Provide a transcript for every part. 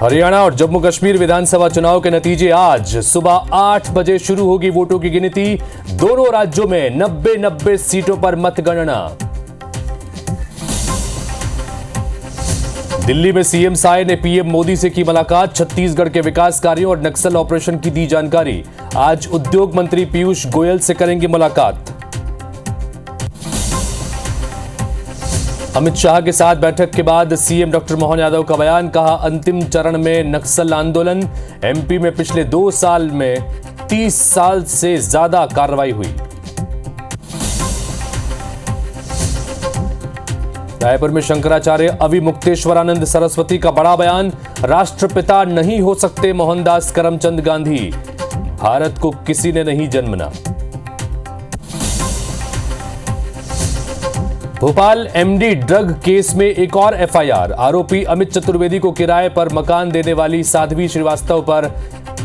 हरियाणा और जम्मू कश्मीर विधानसभा चुनाव के नतीजे आज सुबह 8 बजे शुरू होगी वोटों की गिनती। दोनों राज्यों में 90 सीटों पर मतगणना। दिल्ली में सीएम साय ने पीएम मोदी से की मुलाकात। छत्तीसगढ़ के विकास कार्यों और नक्सल ऑपरेशन की दी जानकारी। आज उद्योग मंत्री पीयूष गोयल से करेंगे मुलाकात। अमित शाह के साथ बैठक के बाद सीएम डॉक्टर मोहन यादव का बयान। कहा, अंतिम चरण में नक्सल आंदोलन। एमपी में पिछले 2 साल में 30 साल से ज्यादा कार्रवाई हुई। रायपुर में शंकराचार्य अविमुक्तेश्वरानंद सरस्वती का बड़ा बयान। राष्ट्रपिता नहीं हो सकते मोहनदास करमचंद गांधी। भारत को किसी ने नहीं जन्मना। भोपाल एमडी ड्रग केस में एक और एफआईआर। आरोपी अमित चतुर्वेदी को किराए पर मकान देने वाली साध्वी श्रीवास्तव पर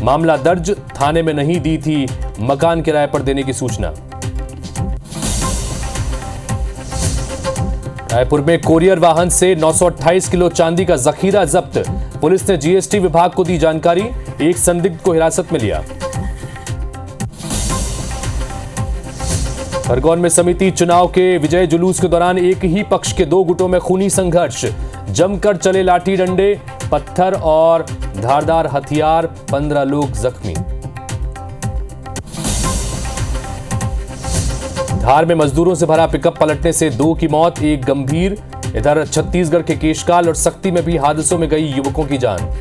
मामला दर्ज। थाने में नहीं दी थी मकान किराए पर देने की सूचना। रायपुर में कोरियर वाहन से 928 किलो चांदी का जखीरा जब्त। पुलिस ने जीएसटी विभाग को दी जानकारी। एक संदिग्ध को हिरासत में लिया। खरगोन में समिति चुनाव के विजय जुलूस के दौरान एक ही पक्ष के 2 गुटों में खूनी संघर्ष। जमकर चले लाठी डंडे, पत्थर और धारदार हथियार। 15 लोग जख्मी। धार में मजदूरों से भरा पिकअप पलटने से 2 की मौत, 1 गंभीर। इधर छत्तीसगढ़ के केशकाल और सक्ती में भी हादसों में गई युवकों की जान।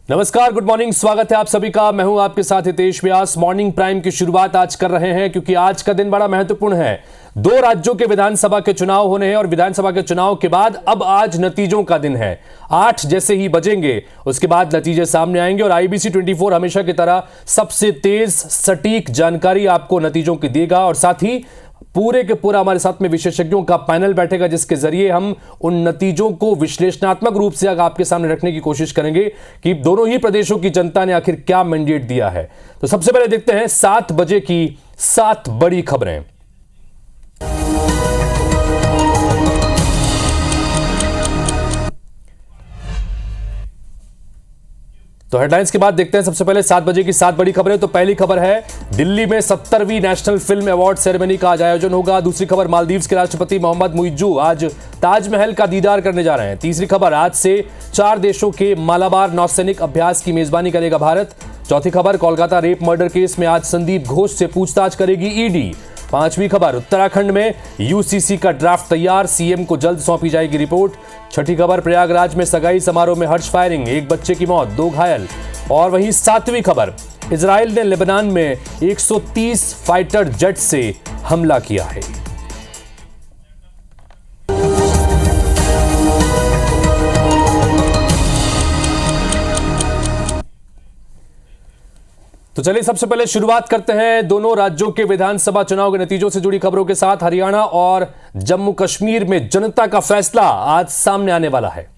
नमस्कार, गुड मॉर्निंग, स्वागत है आप सभी का। मैं हूं आपके साथ हितेश व्यास। मॉर्निंग प्राइम की शुरुआत आज कर रहे हैं क्योंकि आज का दिन बड़ा महत्वपूर्ण है। 2 राज्यों के विधानसभा के चुनाव होने हैं और विधानसभा के चुनाव के बाद अब आज नतीजों का दिन है। 8 जैसे ही बजेंगे उसके बाद नतीजे सामने आएंगे और आईबीसी 24 हमेशा की तरह सबसे तेज सटीक जानकारी आपको नतीजों की देगा और साथ ही पूरे के पूरा हमारे साथ में विशेषज्ञों का पैनल बैठेगा जिसके जरिए हम उन नतीजों को विश्लेषणात्मक रूप से आपके सामने रखने की कोशिश करेंगे कि दोनों ही प्रदेशों की जनता ने आखिर क्या मैंडेट दिया है। तो सबसे पहले देखते हैं 7 बजे की 7 बड़ी खबरें। तो हेडलाइंस के बाद देखते हैं सबसे पहले 7 बजे की 7 बड़ी खबरें। तो पहली खबर है, दिल्ली में 70वीं नेशनल फिल्म अवार्ड सेरेमनी का आज आयोजन होगा। दूसरी खबर, मालदीव्स के राष्ट्रपति मोहम्मद मुइज्जू आज ताजमहल का दीदार करने जा रहे हैं। तीसरी खबर, आज से 4 देशों के मालाबार नौसैनिक अभ्यास की मेजबानी करेगा भारत। चौथी खबर, कोलकाता रेप मर्डर केस में आज संदीप घोष से पूछताछ करेगी ईडी। 5वीं खबर, उत्तराखंड में यूसीसी का ड्राफ्ट तैयार, सीएम को जल्द सौंपी जाएगी रिपोर्ट। छठी खबर, प्रयागराज में सगाई समारोह में हर्ष फायरिंग, 1 बच्चे की मौत, 2 घायल। और वहीं 7वीं खबर, इजराइल ने लेबनान में 130 फाइटर जेट से हमला किया है। तो चलिए सबसे पहले शुरुआत करते हैं दोनों राज्यों के विधानसभा चुनाव के नतीजों से जुड़ी खबरों के साथ। हरियाणा और जम्मू कश्मीर में जनता का फैसला आज सामने आने वाला है।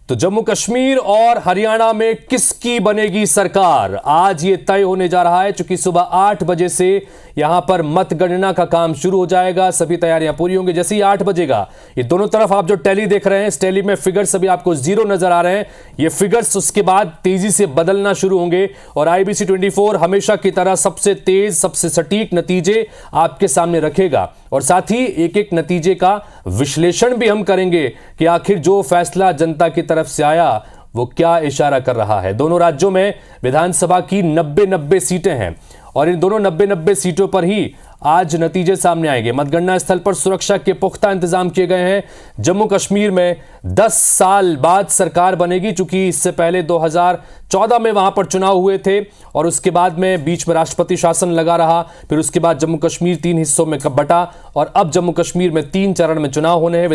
तो जम्मू कश्मीर और हरियाणा में किसकी बनेगी सरकार, आज ये तय होने जा रहा है। चूंकि सुबह 8 बजे से यहां पर मतगणना का काम शुरू हो जाएगा। सभी तैयारियां पूरी होंगी जैसे ही 8 बजेगा। ये दोनों तरफ आप जो टैली देख रहे हैं, इस टैली में फिगर्स अभी आपको 0 नजर आ रहे हैं। ये फिगर्स उसके बाद तेजी से बदलना शुरू होंगे और आईबीसी 24 हमेशा की तरह सबसे तेज, सबसे सटीक नतीजे आपके सामने रखेगा और साथ ही एक एक नतीजे का विश्लेषण भी हम करेंगे कि आखिर जो फैसला जनता की तरफ से आया वो क्या इशारा कर रहा है। दोनों राज्यों में विधानसभा की 90 सीटें हैं और इन दोनों 90 सीटों पर ही आज नतीजे सामने आएंगे। मतगणना स्थल पर सुरक्षा के पुख्ता इंतजाम किए गए हैं। जम्मू कश्मीर में 10 साल बाद सरकार बनेगी, चूंकि इससे पहले 2014 में वहां पर चुनाव हुए थे और उसके बाद में बीच में राष्ट्रपति शासन लगा रहा। फिर उसके बाद जम्मू कश्मीर 3 हिस्सों में बटा और अब जम्मू कश्मीर में 3 चरण में चुनाव होने हैं।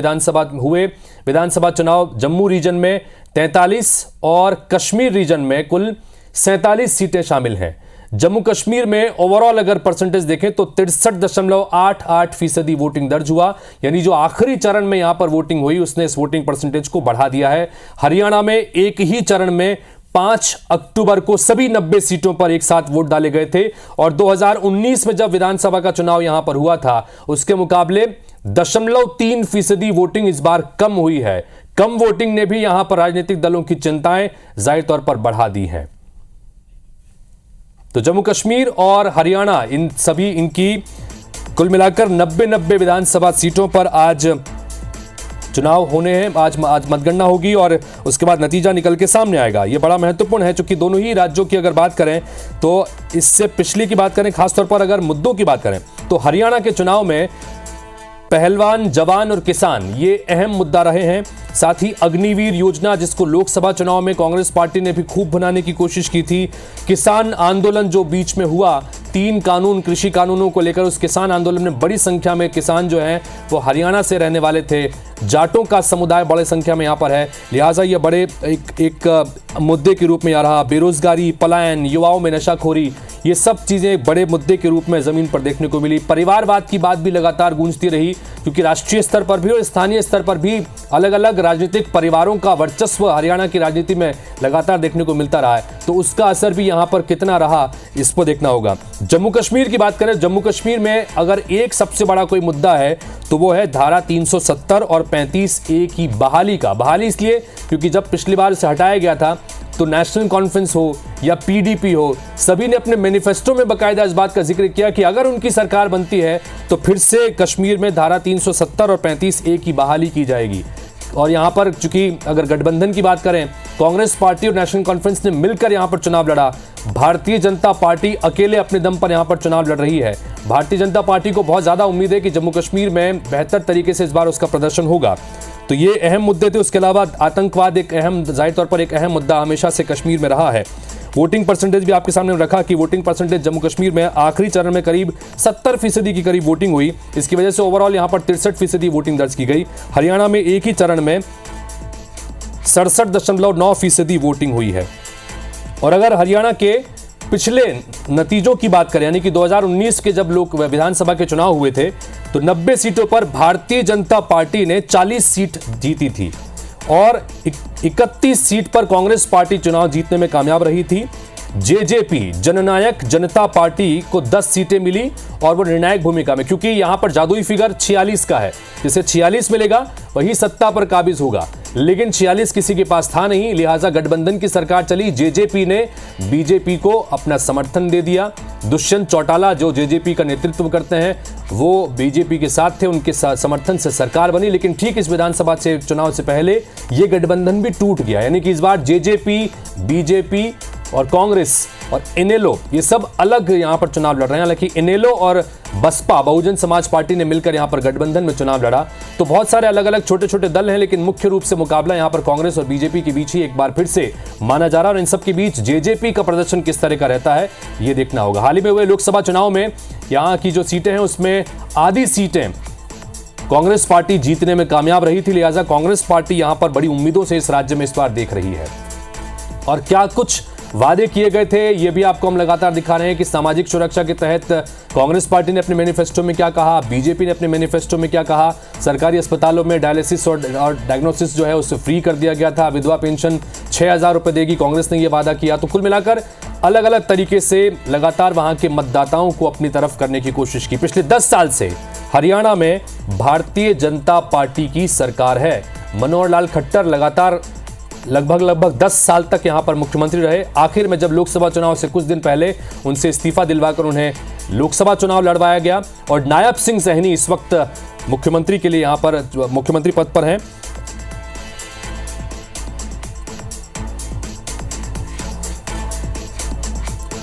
विधानसभा चुनाव जम्मू रीजन में 43 और कश्मीर रीजन में कुल 47 सीटें शामिल हैं। जम्मू कश्मीर में ओवरऑल अगर परसेंटेज देखें तो 63.88% वोटिंग दर्ज हुआ, यानी जो आखिरी चरण में यहां पर वोटिंग हुई उसने इस वोटिंग परसेंटेज को बढ़ा दिया है। हरियाणा में एक ही चरण में 5 अक्टूबर को सभी 90 सीटों पर एक साथ वोट डाले गए थे और 2019 में जब विधानसभा का चुनाव यहां पर हुआ था उसके मुकाबले 0.3% वोटिंग इस बार कम हुई है। कम वोटिंग ने भी यहां पर राजनीतिक दलों की चिंताएं जाहिर तौर पर बढ़ा दी हैं। तो जम्मू कश्मीर और हरियाणा इन सभी इनकी कुल मिलाकर 90 विधानसभा सीटों पर आज चुनाव होने हैं। आज मतगणना होगी और उसके बाद नतीजा निकल के सामने आएगा। यह बड़ा महत्वपूर्ण है क्योंकि दोनों ही राज्यों की अगर बात करें तो इससे पिछली की बात करें, खासतौर पर अगर मुद्दों की बात करें तो हरियाणा के चुनाव में पहलवान, जवान और किसान ये अहम मुद्दा रहे हैं। साथ ही अग्निवीर योजना जिसको लोकसभा चुनाव में कांग्रेस पार्टी ने भी खूब बनाने की कोशिश की थी। किसान आंदोलन जो बीच में हुआ, 3 कानून, कृषि कानूनों को लेकर, उस किसान आंदोलन में बड़ी संख्या में किसान जो हैं वो हरियाणा से रहने वाले थे। जाटों का समुदाय बड़ी संख्या में यहाँ पर है, लिहाजा ये बड़े एक मुद्दे के रूप में आ रहा। बेरोजगारी, पलायन, युवाओं में नशाखोरी, ये सब चीज़ें बड़े मुद्दे के रूप में ज़मीन पर देखने को मिली। परिवारवाद की बात भी लगातार गूंजती रही क्योंकि राष्ट्रीय स्तर पर भी और स्थानीय स्तर पर भी अलग अलग राजनीतिक परिवारों का वर्चस्व हरियाणा की राजनीति में लगातार देखने को मिलता रहा है। तो उसका असर भी यहाँ पर कितना रहा इसको देखना होगा। जम्मू कश्मीर की बात करें, जम्मू कश्मीर में अगर एक सबसे बड़ा कोई मुद्दा है तो वो है धारा 370 और 35A की बहाली का। बहाली इसलिए क्योंकि जब पिछली बार इसे हटाया गया था तो नेशनल कॉन्फ्रेंस हो या PDP हो, सभी ने अपने मैनिफेस्टो में बाकायदा इस बात का जिक्र किया कि अगर उनकी सरकार बनती है तो फिर से कश्मीर में धारा 370 और 35A की बहाली की जाएगी। और यहाँ पर चूंकि अगर गठबंधन की बात करें, कांग्रेस पार्टी और नेशनल कॉन्फ्रेंस ने मिलकर यहाँ पर चुनाव लड़ा। भारतीय जनता पार्टी अकेले अपने दम पर यहाँ पर चुनाव लड़ रही है। भारतीय जनता पार्टी को बहुत ज़्यादा उम्मीद है कि जम्मू कश्मीर में बेहतर तरीके से इस बार उसका प्रदर्शन होगा। तो ये अहम मुद्दे थे। उसके अलावा आतंकवाद एक अहम, जाहिर तौर पर एक अहम मुद्दा हमेशा से कश्मीर में रहा है। वोटिंग परसेंटेज भी आपके सामने रखा कि वोटिंग परसेंटेज जम्मू कश्मीर में आखिरी चरण में करीब 70% की करीब वोटिंग हुई। इसकी वजह से ओवरऑल यहाँ पर 63% वोटिंग दर्ज की गई। हरियाणा में एक ही चरण में 67.9% वोटिंग हुई है। और अगर हरियाणा के पिछले नतीजों की बात करें, यानी कि 2019 के जब लोक विधानसभा के चुनाव हुए थे तो 90 सीटों पर भारतीय जनता पार्टी ने 40 सीट जीती थी और 31 सीट पर कांग्रेस पार्टी चुनाव जीतने में कामयाब रही थी। जेजेपी, जननायक जनता पार्टी को 10 सीटें मिली और वो निर्णायक भूमिका में, क्योंकि यहां पर जादुई फिगर 46 का है, जिसे 46 मिलेगा वही सत्ता पर काबिज होगा। लेकिन 46 किसी के पास था नहीं, लिहाजा गठबंधन की सरकार चली। जेजेपी ने बीजेपी को अपना समर्थन दे दिया। दुष्यंत चौटाला जो जेजेपी का नेतृत्व करते हैं वो बीजेपी के साथ थे, उनके समर्थन से सरकार बनी। लेकिन ठीक इस विधानसभा से चुनाव से पहले ये गठबंधन भी टूट गया, यानी कि इस बार जेजेपी, बीजेपी और कांग्रेस और इनेलो ये सब अलग यहां पर चुनाव लड़ रहे हैं। हालांकि इनेलो और बसपा, बहुजन समाज पार्टी ने मिलकर यहां पर गठबंधन में चुनाव लड़ा। तो बहुत सारे अलग अलग छोटे छोटे दल हैं, लेकिन मुख्य रूप से मुकाबला यहां पर कांग्रेस और बीजेपी के बीच ही एक बार फिर से माना जा रहा है। और इन सब के बीच जेजेपी का प्रदर्शन किस तरह का रहता है ये देखना होगा। हाल ही में हुए लोकसभा चुनाव में यहां की जो सीटें हैं उसमें आधी सीटें कांग्रेस पार्टी जीतने में कामयाब रही थी, लिहाजा कांग्रेस पार्टी यहां पर बड़ी उम्मीदों से इस राज्य में इस बार देख रही है। और क्या कुछ वादे किए गए थे ये भी आपको हम लगातार दिखा रहे हैं कि सामाजिक सुरक्षा के तहत कांग्रेस पार्टी ने अपने मैनिफेस्टो में क्या कहा, बीजेपी ने अपने मैनिफेस्टो में क्या कहा। सरकारी अस्पतालों में डायलिसिस और डायग्नोसिस जो है उसे फ्री कर दिया गया था। विधवा पेंशन 6,000 रुपये देगी, कांग्रेस ने यह वादा किया। तो कुल मिलाकर अलग अलग तरीके से लगातार वहां के मतदाताओं को अपनी तरफ करने की कोशिश की। पिछले 10 साल से हरियाणा में भारतीय जनता पार्टी की सरकार है। मनोहर लाल खट्टर लगातार लगभग 10 साल तक यहां पर मुख्यमंत्री रहे। आखिर में जब लोकसभा चुनाव से कुछ दिन पहले उनसे इस्तीफा दिलवाकर उन्हें लोकसभा चुनाव लड़वाया गया और नायब सिंह सैनी इस वक्त मुख्यमंत्री के लिए यहां पर मुख्यमंत्री पद पर हैं।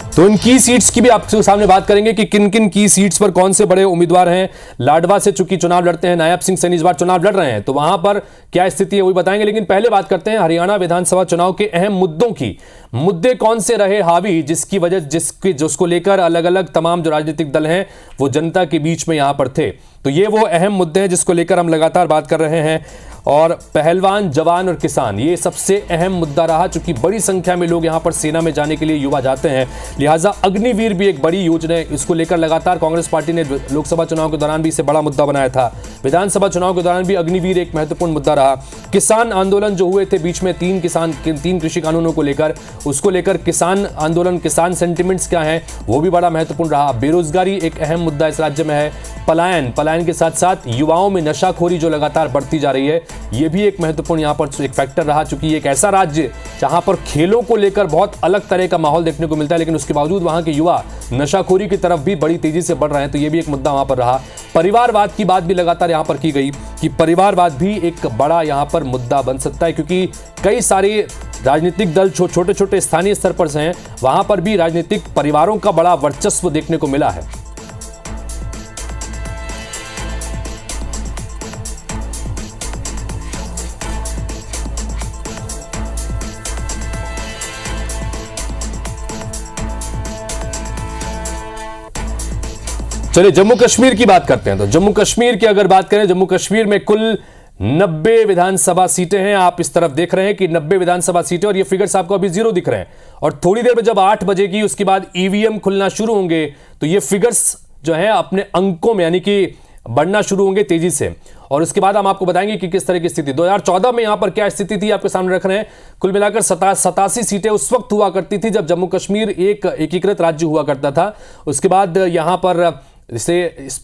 तो इन की सीट्स की भी आपके सामने बात करेंगे कि किन किन की सीट्स पर कौन से बड़े उम्मीदवार हैं। लाडवा से चूंकि चुनाव लड़ते हैं, नायब सिंह सैनी इस बार चुनाव लड़ रहे हैं, तो वहां पर क्या स्थिति है वही बताएंगे। लेकिन पहले बात करते हैं हरियाणा विधानसभा चुनाव के अहम मुद्दों की। मुद्दे कौन से रहे हावी जिसकी वजह जिसको लेकर अलग अलग तमाम जो राजनीतिक दल हैं वो जनता के बीच में यहां पर थे। तो ये वो अहम मुद्दे हैं जिसको लेकर हम लगातार बात कर रहे हैं। और पहलवान, जवान और किसान, ये सबसे अहम मुद्दा रहा। चूंकि बड़ी संख्या में लोग यहां पर सेना में जाने के लिए युवा जाते हैं, लिहाजा अग्निवीर भी एक बड़ी योजना है। इसको लेकर लगातार कांग्रेस पार्टी ने लोकसभा चुनाव के दौरान भी इसे बड़ा मुद्दा बनाया था। विधानसभा चुनाव के दौरान भी अग्निवीर एक महत्वपूर्ण मुद्दा रहा। किसान आंदोलन जो हुए थे बीच में तीन कृषि कानूनों को लेकर, उसको लेकर किसान आंदोलन, किसान सेंटिमेंट्स क्या है, वो भी बड़ा महत्वपूर्ण रहा। बेरोजगारी एक अहम मुद्दा इस राज्य में है। पलायन के साथ साथ युवाओं में नशाखोरी जो लगातार बढ़ती जा रही है, ये भी एक महत्वपूर्ण यहाँ पर एक फैक्टर रहा। चूंकि एक ऐसा राज्य जहां पर खेलों को लेकर बहुत अलग तरह का माहौल देखने को मिलता है, लेकिन उसके बावजूद वहां के युवा नशाखोरी की तरफ भी बड़ी तेजी से बढ़ रहे हैं, तो ये भी एक मुद्दा वहां पर रहा। परिवारवाद की बात भी लगातार यहां पर की गई कि परिवारवाद भी एक बड़ा यहां पर मुद्दा बन सकता है, क्योंकि कई सारे राजनीतिक दल छोटे छोटे स्थानीय स्तर पर से हैं, वहां पर भी राजनीतिक परिवारों का बड़ा वर्चस्व देखने को मिला है। चलिए जम्मू कश्मीर की बात करते हैं। तो जम्मू कश्मीर की अगर बात करें, जम्मू कश्मीर में कुल 90 विधानसभा सीटें हैं। आप इस तरफ देख रहे हैं कि 90 विधानसभा सीटें, और ये फिगर्स आपको अभी जीरो दिख रहे हैं। और थोड़ी देर में जब 8 बजेगी उसके बाद ईवीएम खुलना शुरू होंगे, तो ये फिगर्स जो है अपने अंकों में यानी कि बढ़ना शुरू होंगे तेजी से। और उसके बाद हम आपको बताएंगे कि किस तरह की स्थिति 2014 में यहां पर क्या स्थिति थी, आपके सामने रख रहे हैं। कुल मिलाकर 87 सीटें उस वक्त हुआ करती थी जब जम्मू कश्मीर एक एकीकृत राज्य हुआ करता था। उसके बाद यहां पर इसे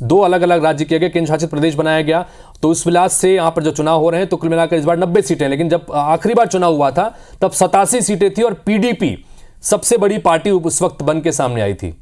2 अलग अलग राज्य किए गए, केंद्र शासित प्रदेश बनाया गया। तो उस विलास से यहां पर जो चुनाव हो रहे हैं, तो कुल मिलाकर इस बार 90 सीटें, लेकिन जब आखिरी बार चुनाव हुआ था तब 87 सीटें थी और पीडीपी सबसे बड़ी पार्टी उस वक्त बन के सामने आई थी।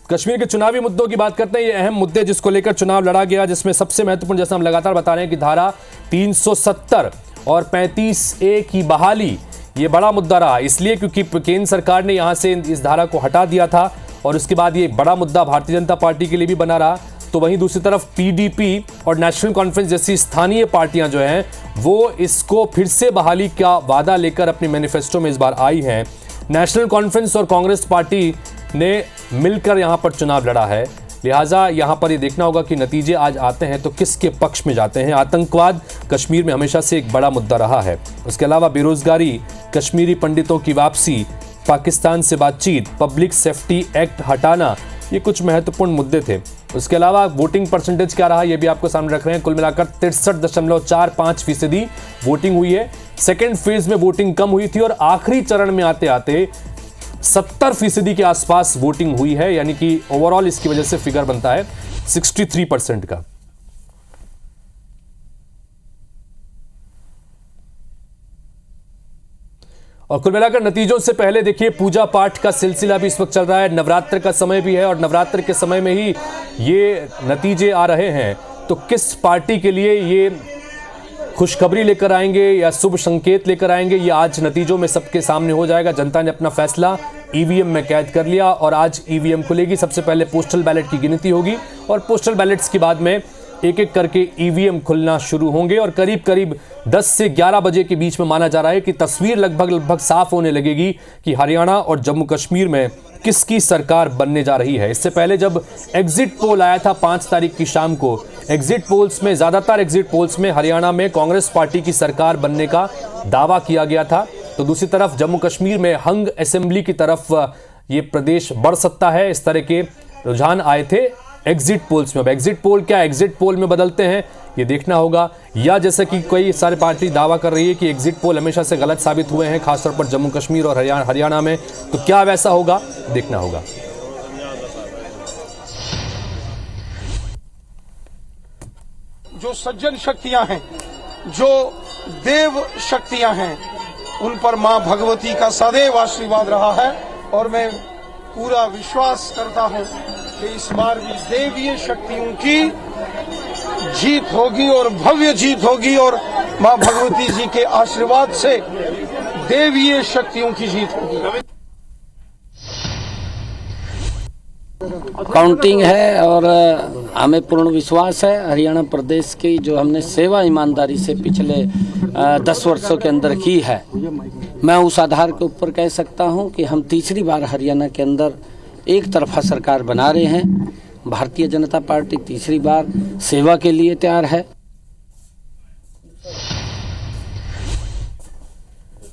कश्मीर के चुनावी मुद्दों की बात करते हैं। ये अहम मुद्दे जिसको लेकर चुनाव लड़ा गया, जिसमें सबसे महत्वपूर्ण, जैसा हम लगातार बता रहे हैं कि धारा 370 और 35A की बहाली, ये बड़ा मुद्दा रहा। इसलिए क्योंकि केंद्र सरकार ने यहां से इस धारा को हटा दिया था, और उसके बाद ये बड़ा मुद्दा भारतीय जनता पार्टी के लिए भी बना रहा। तो वहीं दूसरी तरफ पीडीपी और नेशनल कॉन्फ्रेंस जैसी स्थानीय पार्टियां जो हैं, वो इसको फिर से बहाली का वादा लेकर अपने मैनिफेस्टो में इस बार आई हैं। नेशनल कॉन्फ्रेंस और कांग्रेस पार्टी ने मिलकर यहां पर चुनाव लड़ा है, लिहाजा यहां पर ये देखना होगा कि नतीजे आज आते हैं तो किसके पक्ष में जाते हैं। आतंकवाद कश्मीर में हमेशा से एक बड़ा मुद्दा रहा है। उसके अलावा बेरोजगारी, कश्मीरी पंडितों की वापसी, पाकिस्तान से बातचीत, पब्लिक सेफ्टी एक्ट हटाना, ये कुछ महत्वपूर्ण मुद्दे थे। उसके अलावा वोटिंग परसेंटेज क्या रहा, ये भी आपको सामने रख रहे हैं। कुल मिलाकर 63.45% वोटिंग हुई है। सेकेंड फेज में वोटिंग कम हुई थी और आखिरी चरण में आते आते 70% के आसपास वोटिंग हुई है, यानी कि ओवरऑल इसकी वजह से फिगर बनता है 63% का। और कुल मिलाकर नतीजों से पहले देखिए, पूजा पाठ का सिलसिला भी इस वक्त चल रहा है। नवरात्र का समय भी है और नवरात्र के समय में ही ये नतीजे आ रहे हैं। तो किस पार्टी के लिए ये खुशखबरी लेकर आएंगे या शुभ संकेत लेकर आएंगे, ये आज नतीजों में सबके सामने हो जाएगा। जनता ने अपना फैसला ईवीएम में कैद कर लिया और आज ईवीएम खुलेगी। सबसे पहले पोस्टल बैलेट की गिनती होगी और पोस्टल बैलेट्स के बाद में एक एक करके ईवीएम खुलना शुरू होंगे और करीब करीब 10 से 11 बजे के बीच में माना जा रहा है कि तस्वीर लगभग साफ होने लगेगी कि हरियाणा और जम्मू कश्मीर में किसकी सरकार बनने जा रही है। इससे पहले जब एग्जिट पोल आया था 5 तारीख की शाम को, एग्जिट पोल्स में, ज़्यादातर एग्जिट पोल्स में हरियाणा में कांग्रेस पार्टी की सरकार बनने का दावा किया गया था। तो दूसरी तरफ जम्मू कश्मीर में हंग असेंबली की तरफ ये प्रदेश बढ़ सकता है, इस तरह के रुझान आए थे एग्जिट पोल्स में। अब एग्जिट पोल क्या एग्जिट पोल में बदलते हैं, ये देखना होगा, या जैसे कि कई सारी पार्टी दावा कर रही है कि एग्जिट पोल हमेशा से गलत साबित हुए हैं, खासतौर पर जम्मू कश्मीर और हरियाणा में, तो क्या वैसा होगा, देखना होगा। जो सज्जन शक्तियां हैं, जो देव शक्तियां हैं, उन पर मां भगवती का सदैव आशीर्वाद रहा है और मैं पूरा विश्वास करता हूं कि इस बार भी देवीय शक्तियों की जीत होगी और भव्य जीत होगी और मां भगवती जी के आशीर्वाद से देवीय शक्तियों की जीत होगी। काउंटिंग है और हमें पूर्ण विश्वास है हरियाणा प्रदेश की जो हमने सेवा ईमानदारी से पिछले 10 वर्षों के अंदर की है, मैं उस आधार के ऊपर कह सकता हूं कि हम तीसरी बार हरियाणा के अंदर एक तरफा सरकार बना रहे हैं। भारतीय जनता पार्टी तीसरी बार सेवा के लिए तैयार है।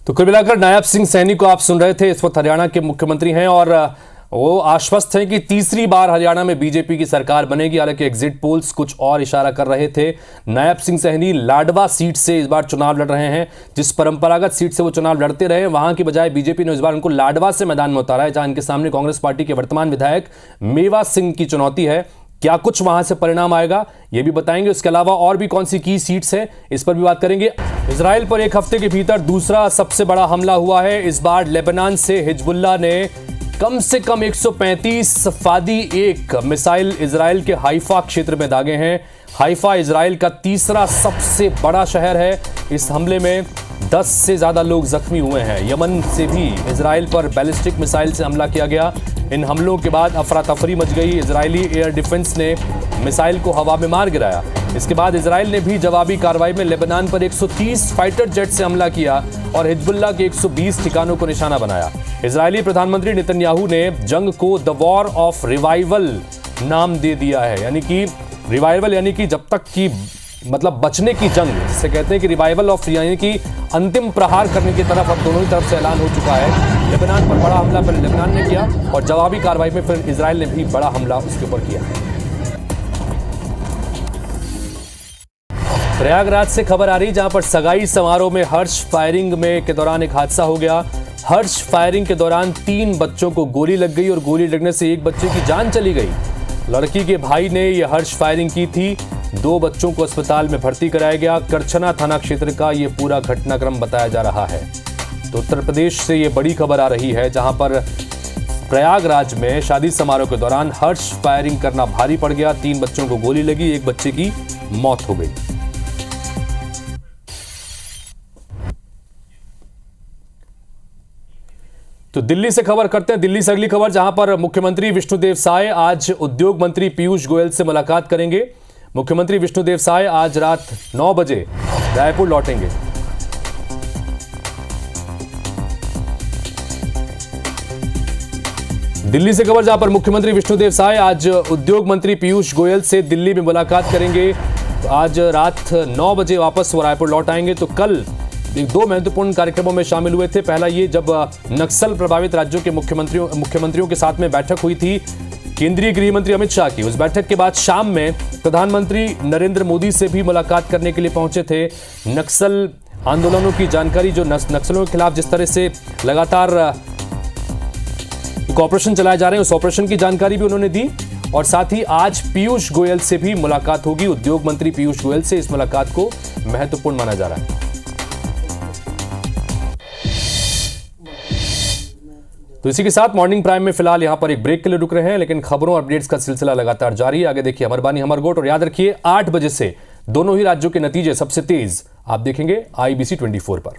तो कुल मिलाकर नायब सिंह सैनी को आप सुन रहे थे, इस वक्त हरियाणा के मुख्यमंत्री हैं और वो आश्वस्त हैं कि तीसरी बार हरियाणा में बीजेपी की सरकार बनेगी। हालांकि एग्जिट पोल्स कुछ और इशारा कर रहे थे। नायब सिंह सैनी लाडवा सीट से इस बार चुनाव लड़ रहे हैं। जिस परंपरागत सीट से वो चुनाव लड़ते रहे, वहां की बजाय बीजेपी ने इस बार उनको लाडवा से मैदान में उतारा है, जहां इनके सामने कांग्रेस पार्टी के वर्तमान विधायक मेवा सिंह की चुनौती है। क्या कुछ वहां से परिणाम आएगा, यह भी बताएंगे। उसके अलावा और भी कौन सी की सीट्स हैं, इस पर भी बात करेंगे। इजराइल पर एक हफ्ते के भीतर दूसरा सबसे बड़ा हमला हुआ है। इस बार लेबनान से हिजबुल्लाह ने कम से कम 135 फादी एक मिसाइल इजराइल के हाइफा क्षेत्र में दागे हैं। हाइफा इजराइल का तीसरा सबसे बड़ा शहर है। इस हमले में 10 से ज्यादा लोग जख्मी हुए हैं। यमन से भी इजराइल पर बैलिस्टिक मिसाइल से हमला किया गया। इन हमलों के बाद अफरा तफरी मच गई। इजरायली एयर डिफेंस ने मिसाइल को हवा में मार गिराया। इसके बाद इजराइल ने भी जवाबी कार्रवाई में लेबनान पर 130 फाइटर जेट से हमला किया और हिजबुल्लाह के 120 ठिकानों को निशाना बनाया। इजरायली प्रधानमंत्री नेतन्याहू ने जंग को द वॉर ऑफ रिवाइवल नाम दे दिया है। यानी कि रिवाइवल यानी कि जब तक की मतलब बचने की जंग, जिसे कहते हैं कि रिवाइवल ऑफ, यानी कि अंतिम प्रहार करने की तरफ अब दोनों ही तरफ से ऐलान हो चुका है। लेबनान पर बड़ा हमला पहले लेबनान ने किया और जवाबी कार्रवाई में फिर इजराइल ने भी बड़ा हमला उसके ऊपर किया। प्रयागराज से खबर आ रही, जहां पर सगाई समारोह में हर्ष फायरिंग में के दौरान एक हादसा हो गया। हर्ष फायरिंग के दौरान 3 बच्चों को गोली लग गई और गोली लगने से एक बच्चे की जान चली गई। लड़की के भाई ने यह हर्ष फायरिंग की थी। 2 बच्चों को अस्पताल में भर्ती कराया गया। करछना थाना क्षेत्र का यह पूरा घटनाक्रम बताया जा रहा है। तो उत्तर प्रदेश से यह बड़ी खबर आ रही है, जहां पर प्रयागराज में शादी समारोह के दौरान हर्ष फायरिंग करना भारी पड़ गया। 3 बच्चों को गोली लगी, एक बच्चे की मौत हो गई। तो दिल्ली से खबर करते हैं। दिल्ली से अगली खबर, जहां पर मुख्यमंत्री विष्णुदेव साय आज उद्योग मंत्री पीयूष गोयल से मुलाकात करेंगे। मुख्यमंत्री विष्णुदेव साय आज रात 9 बजे रायपुर लौटेंगे। दिल्ली से खबर, जहां पर मुख्यमंत्री विष्णुदेव साय आज उद्योग मंत्री पीयूष गोयल से दिल्ली में मुलाकात करेंगे। आज रात 9 बजे वापस वो रायपुर लौट आएंगे। तो कल 2 महत्वपूर्ण कार्यक्रमों में शामिल हुए थे। पहला ये, जब नक्सल प्रभावित राज्यों के मुख्यमंत्रियों के साथ में बैठक हुई थी केंद्रीय गृह मंत्री अमित शाह की। उस बैठक के बाद शाम में प्रधानमंत्री नरेंद्र मोदी से भी मुलाकात करने के लिए पहुंचे थे। नक्सल आंदोलनों की जानकारी, जो नक्सलों के खिलाफ जिस तरह से लगातार ऑपरेशन चलाए जा रहे हैं, उस ऑपरेशन की जानकारी भी उन्होंने दी। और साथ ही आज पीयूष गोयल से भी मुलाकात होगी। उद्योग मंत्री पीयूष गोयल से इस मुलाकात को महत्वपूर्ण माना जा रहा है। तो इसी के साथ मॉर्निंग प्राइम में फिलहाल यहां पर एक ब्रेक के लिए रुक रहे हैं, लेकिन खबरों और अपडेट्स का सिलसिला लगातार जारी है। आगे देखिए हमर बानी हमर गोट, और याद रखिए 8 बजे से दोनों ही राज्यों के नतीजे सबसे तेज आप देखेंगे IBC 24 पर।